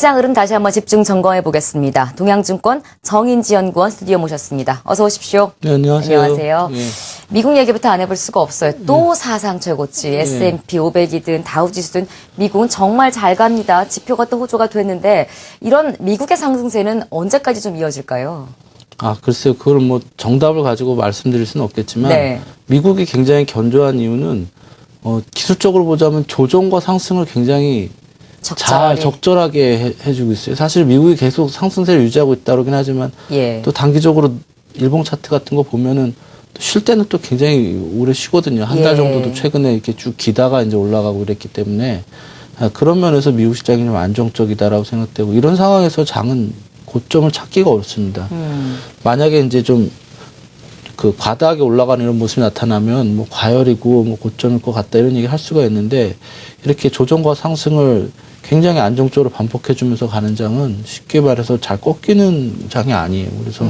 시장 흐름 다시 한번 집중 점검해 보겠습니다. 동양증권 정인지 연구원 스튜디오 모셨습니다. 어서 오십시오. 네, 안녕하세요. 안녕하세요. 예. 미국 얘기부터 안 해볼 수가 없어요. 또 사상 최고치 S&P 500이든 다우지수든 미국은 정말 잘 갑니다. 지표가 또 호조가 됐는데 이런 미국의 상승세는 언제까지 좀 이어질까요? 아, 글쎄요. 그걸 뭐 정답을 가지고 말씀드릴 수는 없겠지만 네. 미국이 굉장히 견조한 이유는 기술적으로 보자면 조정과 상승을 굉장히 잘 적절하게 해주고 있어요. 사실 미국이 계속 상승세를 유지하고 있다 그러긴 하지만 예. 또 단기적으로 일봉 차트 같은 거 보면은 쉴 때는 또 굉장히 오래 쉬거든요. 한 달 예. 정도도 최근에 이렇게 쭉 기다가 이제 올라가고 이랬기 때문에 그런 면에서 미국 시장이 좀 안정적이다라고 생각되고 이런 상황에서 장은 고점을 찾기가 어렵습니다. 만약에 이제 좀 그 과다하게 올라가는 이런 모습이 나타나면 뭐 과열이고 뭐 고점일 것 같다 이런 얘기 할 수가 있는데 이렇게 조정과 상승을 굉장히 안정적으로 반복해주면서 가는 장은 쉽게 말해서 잘 꺾이는 장이 아니에요. 그래서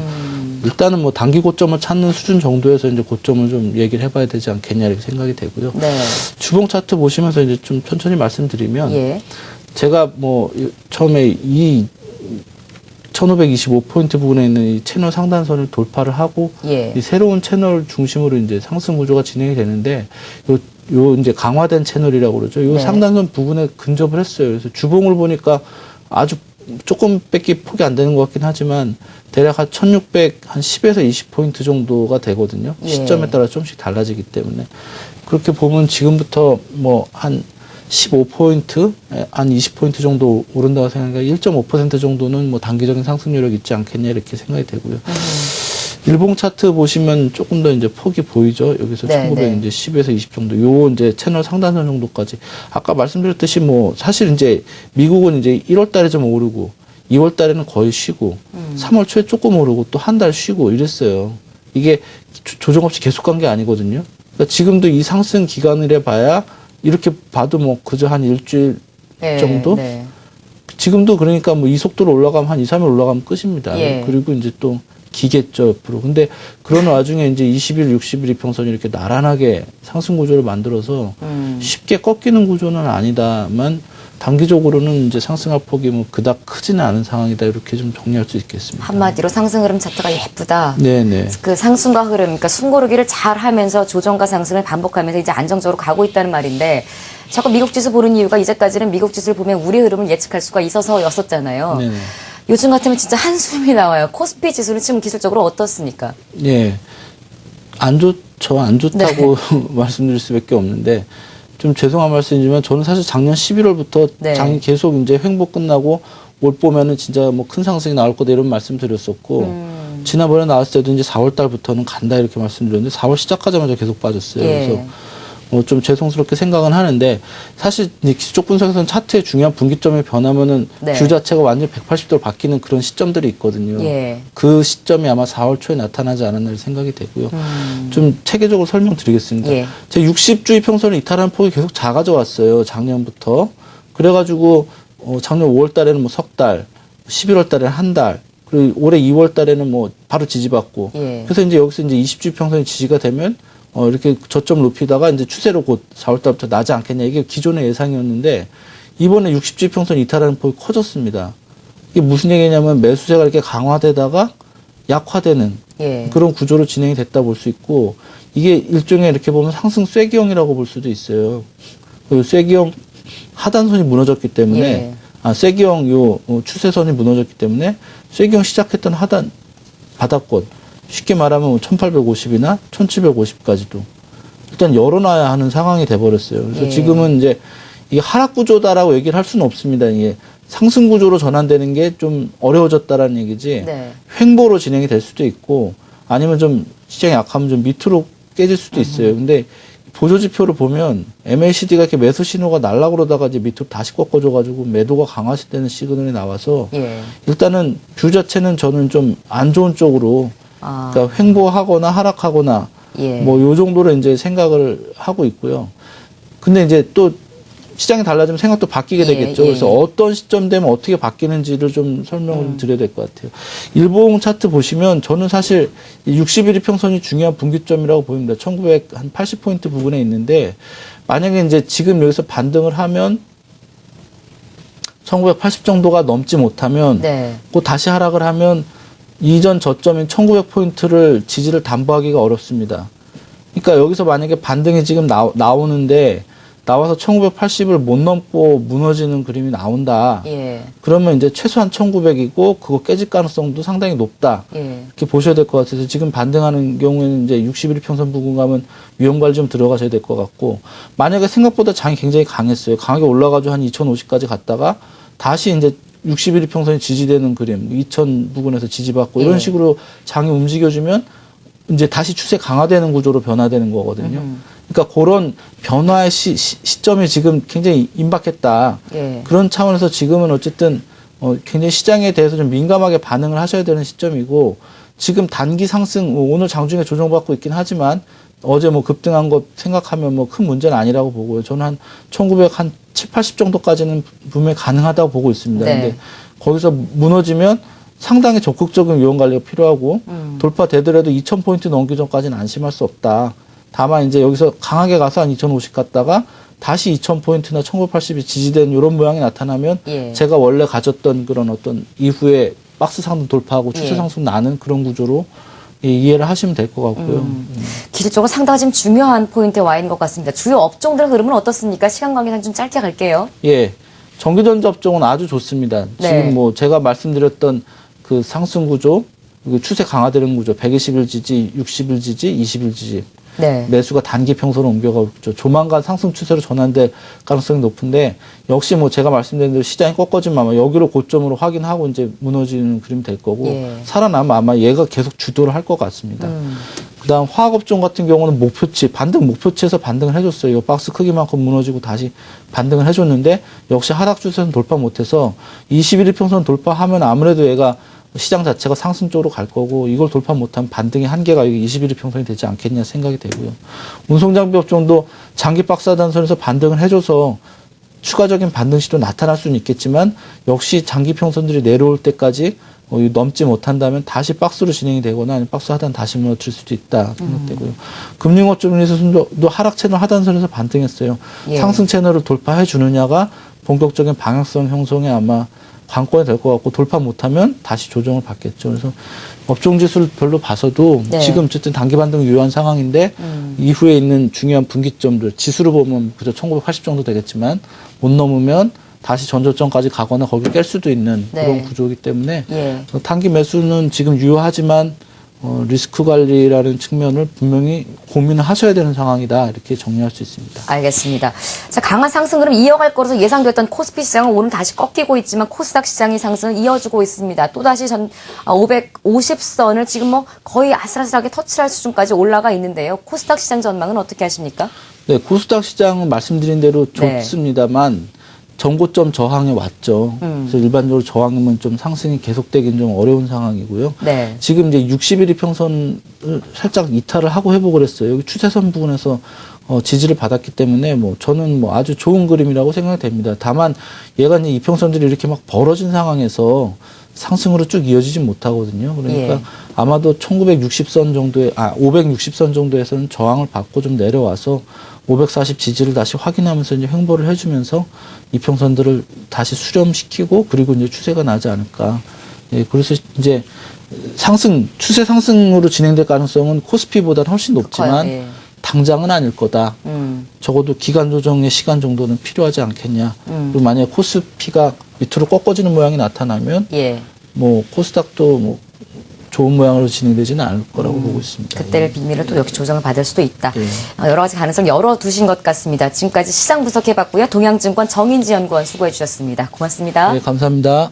일단은 뭐 단기 고점을 찾는 수준 정도에서 이제 고점을 좀 얘기를 해봐야 되지 않겠냐 이렇게 생각이 되고요. 네. 주봉 차트 보시면서 이제 좀 천천히 말씀드리면 예. 제가 뭐 처음에 이 1525포인트 부분에 있는 이 채널 상단선을 돌파를 하고 예. 이 새로운 채널 중심으로 이제 상승 구조가 진행이 되는데 요 이제 강화된 채널이라고 그러죠. 요 네. 상단선 부분에 근접을 했어요. 그래서 주봉을 보니까 아주 조금밖에 폭이 안 되는 것 같긴 하지만 대략 한 1600, 한 10에서 20포인트 정도가 되거든요. 예. 시점에 따라 조금씩 달라지기 때문에. 그렇게 보면 지금부터 뭐 한 15포인트, 한 20포인트 정도 오른다고 생각하니까 1.5% 정도는 뭐 단기적인 상승률이 있지 않겠냐 이렇게 생각이 되고요. 일봉 차트 보시면 조금 더 이제 폭이 보이죠. 여기서 네, 1900 네. 이제 10에서 20 정도. 요 이제 채널 상단선 정도까지. 아까 말씀드렸듯이 뭐 사실 이제 미국은 이제 1월 달에 좀 오르고 2월 달에는 거의 쉬고 3월 초에 조금 오르고 또 한 달 쉬고 이랬어요. 이게 조정 없이 계속 간 게 아니거든요. 그러니까 지금도 이 상승 기간을 해봐야 이렇게 봐도 뭐 그저 한 일주일 네. 정도? 네. 지금도 그러니까 뭐 이 속도로 올라가면 한 2, 3일 올라가면 끝입니다. 예. 그리고 이제 또 기겠죠, 옆으로. 근데 그런 와중에 이제 20일, 60일 이평선이 이렇게 나란하게 상승 구조를 만들어서 쉽게 꺾이는 구조는 아니다만 단기적으로는 이제 상승할 폭이 뭐 그닥 크지는 않은 상황이다. 이렇게 좀 정리할 수 있겠습니다. 한마디로 상승 흐름 차트가 예쁘다. 네네. 그 상승과 흐름, 그러니까 숨고르기를 잘 하면서 조정과 상승을 반복하면서 이제 안정적으로 가고 있다는 말인데 자꾸 미국 지수 보는 이유가 이제까지는 미국 지수를 보면 우리 흐름을 예측할 수가 있어서였었잖아요. 네네. 요즘 같으면 진짜 한숨이 나와요. 코스피 지수는 지금 기술적으로 어떻습니까? 예. 안 좋죠. 안 좋다고 말씀드릴 수밖에 없는데 좀 죄송한 말씀이지만 저는 사실 작년 11월부터 네. 장이 계속 이제 횡보 끝나고 올 보면은 진짜 뭐 큰 상승이 나올 거다 이런 말씀 드렸었고 지난번에 나왔을 때도 이제 4월 달부터는 간다 이렇게 말씀드렸는데 4월 시작하자마자 계속 빠졌어요. 예. 그래서 좀 죄송스럽게 생각은 하는데 사실 이제 기술적 분석에서는 차트의 중요한 분기점이 변하면은 네. 뷰 자체가 완전히 180도로 바뀌는 그런 시점들이 있거든요. 예. 그 시점이 아마 4월 초에 나타나지 않았나 생각이 되고요. 좀 체계적으로 설명드리겠습니다. 예. 제 60주 이평선을 이탈하는 폭이 계속 작아져 왔어요. 작년부터. 그래가지고 작년 5월 달에는 뭐 석 달, 11월 달에는 한 달, 그리고 올해 2월 달에는 뭐 바로 지지받고. 예. 그래서 이제 여기서 이제 20주 이평선이 지지가 되면 이렇게 저점 높이다가 이제 추세로 곧 4월 달부터 나지 않겠냐. 이게 기존의 예상이었는데 이번에 60주 이평선 이탈하는 폭이 커졌습니다. 이게 무슨 얘기냐면 매수세가 이렇게 강화되다가 약화되는 예. 그런 구조로 진행이 됐다 볼 수 있고 이게 일종의 이렇게 보면 상승 쐐기형이라고 볼 수도 있어요. 그 쐐기형 하단선이 무너졌기 때문에 예. 쐐기형 요 추세선이 무너졌기 때문에 쐐기형 시작했던 하단 바닥권 쉽게 말하면 1850이나 1750까지도 일단 열어놔야 하는 상황이 돼버렸어요. 그래서 예. 지금은 이제 이게 하락 구조다라고 얘기를 할 수는 없습니다. 이게 상승 구조로 전환되는 게 좀 어려워졌다라는 얘기지 네. 횡보로 진행이 될 수도 있고 아니면 좀 시장이 약하면 좀 밑으로 깨질 수도 있어요. 근데 보조 지표를 보면 MACD가 이렇게 매수 신호가 날라고 그러다가 이제 밑으로 다시 꺾어져가지고 매도가 강화시되는 시그널이 나와서 예. 일단은 뷰 자체는 저는 좀 안 좋은 쪽으로 그러니까 횡보하거나 하락하거나 예. 뭐 요 정도로 이제 생각을 하고 있고요. 근데 이제 또 시장이 달라지면 생각도 바뀌게 되겠죠. 예. 그래서 어떤 시점 되면 어떻게 바뀌는지를 좀 설명을 드려야 될 것 같아요. 일봉 차트 보시면 저는 사실 60일 이평선이 중요한 분기점이라고 보입니다. 1980포인트 부분에 있는데 만약에 이제 지금 여기서 반등을 하면 1980 정도가 넘지 못하면 네. 또 다시 하락을 하면 이전 저점인 1900포인트를 지지를 담보하기가 어렵습니다. 그러니까 여기서 만약에 반등이 지금 나오는데 나와서 1980을 못 넘고 무너지는 그림이 나온다. 예. 그러면 이제 최소한 1900이고 그거 깨질 가능성도 상당히 높다. 예. 이렇게 보셔야 될 것 같아서 지금 반등하는 경우에는 이제 60일 평선 부근 가면 위험관리 좀 들어가셔야 될 것 같고 만약에 생각보다 장이 굉장히 강했어요. 강하게 올라가지고 한 2050까지 갔다가 다시 이제 61일 평선이 지지되는 그림, 2000 부근에서 지지받고 이런 예. 식으로 장이 움직여주면 이제 다시 추세 강화되는 구조로 변화되는 거거든요. 그러니까 그런 변화의 시점이 지금 굉장히 임박했다. 예. 그런 차원에서 지금은 어쨌든 굉장히 시장에 대해서 좀 민감하게 반응을 하셔야 되는 시점이고 지금 단기 상승 오늘 장중에 조정받고 있긴 하지만 어제 뭐 급등한 것 생각하면 뭐 큰 문제는 아니라고 보고요. 저는 한 1900 한 7, 80 정도까지는 분명히 가능하다고 보고 있습니다. 네. 근데 거기서 무너지면 상당히 적극적인 위험 관리가 필요하고 돌파되더라도 2000포인트 넘기 전까지는 안심할 수 없다. 다만 이제 여기서 강하게 가서 한 2050 갔다가 다시 2000포인트나 1980이 지지된 이런 모양이 나타나면 예. 제가 원래 가졌던 그런 어떤 이후에 박스 상승 돌파하고 추세 예. 상승 나는 그런 구조로 이해를 하시면 될 것 같고요. 기술적으로 상당히 지금 중요한 포인트에 와 있는 것 같습니다. 주요 업종들 흐름은 어떻습니까? 시간 관계상 좀 짧게 갈게요. 예. 전기전자 업종은 아주 좋습니다. 네. 지금 뭐 제가 말씀드렸던 그 상승 구조, 그 추세 강화되는 구조, 120일 지지, 60일 지지, 20일 지지. 네. 매수가 단기 평소로 옮겨가고 있죠. 조만간 상승 추세로 전환될 가능성이 높은데 역시 뭐 제가 말씀드린 대로 시장이 꺾어지면 아마 여기로 고점으로 확인하고 이제 무너지는 그림이 될 거고 예. 살아나면 아마 얘가 계속 주도를 할 것 같습니다. 그다음 화학업종 같은 경우는 목표치, 반등 목표치에서 반등을 해줬어요. 이 박스 크기만큼 무너지고 다시 반등을 해줬는데 역시 하락 추세는 돌파 못해서 21일 평선 돌파하면 아무래도 얘가 시장 자체가 상승 쪽으로 갈 거고 이걸 돌파 못하면 반등의 한계가 여기 21일 평선이 되지 않겠냐 생각이 되고요. 운송장비 업종도 장기 박스 하단선에서 반등을 해줘서 추가적인 반등 시도 나타날 수는 있겠지만 역시 장기 평선들이 내려올 때까지 넘지 못한다면 다시 박스로 진행이 되거나 아니면 박스 하단 다시 무너뜨릴 수도 있다 생각되고요. 금융업종에서도 하락 채널 하단선에서 반등했어요. 예. 상승 채널을 돌파해 주느냐가 본격적인 방향성 형성에 아마 관건이 될 것 같고 돌파 못하면 다시 조정을 받겠죠. 그래서 업종 지수를 별로 봐서도 네. 지금 어쨌든 단기 반등 유효한 상황인데 이후에 있는 중요한 분기점들 지수로 보면 그저 1980 정도 되겠지만 못 넘으면 다시 전저점까지 가거나 거기를 깰 수도 있는 네. 그런 구조이기 때문에 예. 단기 매수는 지금 유효하지만 리스크 관리라는 측면을 분명히 고민을 하셔야 되는 상황이다 이렇게 정리할 수 있습니다. 알겠습니다. 자, 강한 상승 흐름 이어갈 거라서 예상됐던 코스피 시장은 오늘 다시 꺾이고 있지만 코스닥 시장의 상승을 이어주고 있습니다. 또다시 550선을 지금 뭐 거의 아슬아슬하게 터치할 수준까지 올라가 있는데요. 코스닥 시장 전망은 어떻게 하십니까? 네, 코스닥 시장은 말씀드린 대로 네. 좋습니다만 전고점 저항에 왔죠. 그래서 일반적으로 저항이면 좀 상승이 계속되긴 좀 어려운 상황이고요. 네. 지금 이제 60일이 평선을 살짝 이탈을 하고 회복을 했어요. 여기 추세선 부분에서 지지를 받았기 때문에 뭐 저는 뭐 아주 좋은 그림이라고 생각이 됩니다. 다만 얘가 이제 이평선들이 이렇게 막 벌어진 상황에서 상승으로 쭉 이어지지 못하거든요. 그러니까 예. 아마도 1960선 정도에 560선 정도에서는 저항을 받고 좀 내려와서 540 지지를 다시 확인하면서 이제 횡보를 해주면서 이평선들을 다시 수렴시키고 그리고 이제 추세가 나지 않을까. 예, 그래서 이제 추세 상승으로 진행될 가능성은 코스피보다는 훨씬 높지만 예. 당장은 아닐 거다. 적어도 기간 조정의 시간 정도는 필요하지 않겠냐. 그리고 만약에 코스피가 밑으로 꺾어지는 모양이 나타나면 예. 뭐 코스닥도 뭐 좋은 모양으로 진행되지는 않을 거라고 보고 있습니다. 그때를 비밀을 또 역시 조정을 받을 수도 있다. 예. 여러 가지 가능성 열어두신 것 같습니다. 지금까지 시장 분석해봤고요. 동양증권 정인지 연구원 수고해 주셨습니다. 고맙습니다. 네, 감사합니다.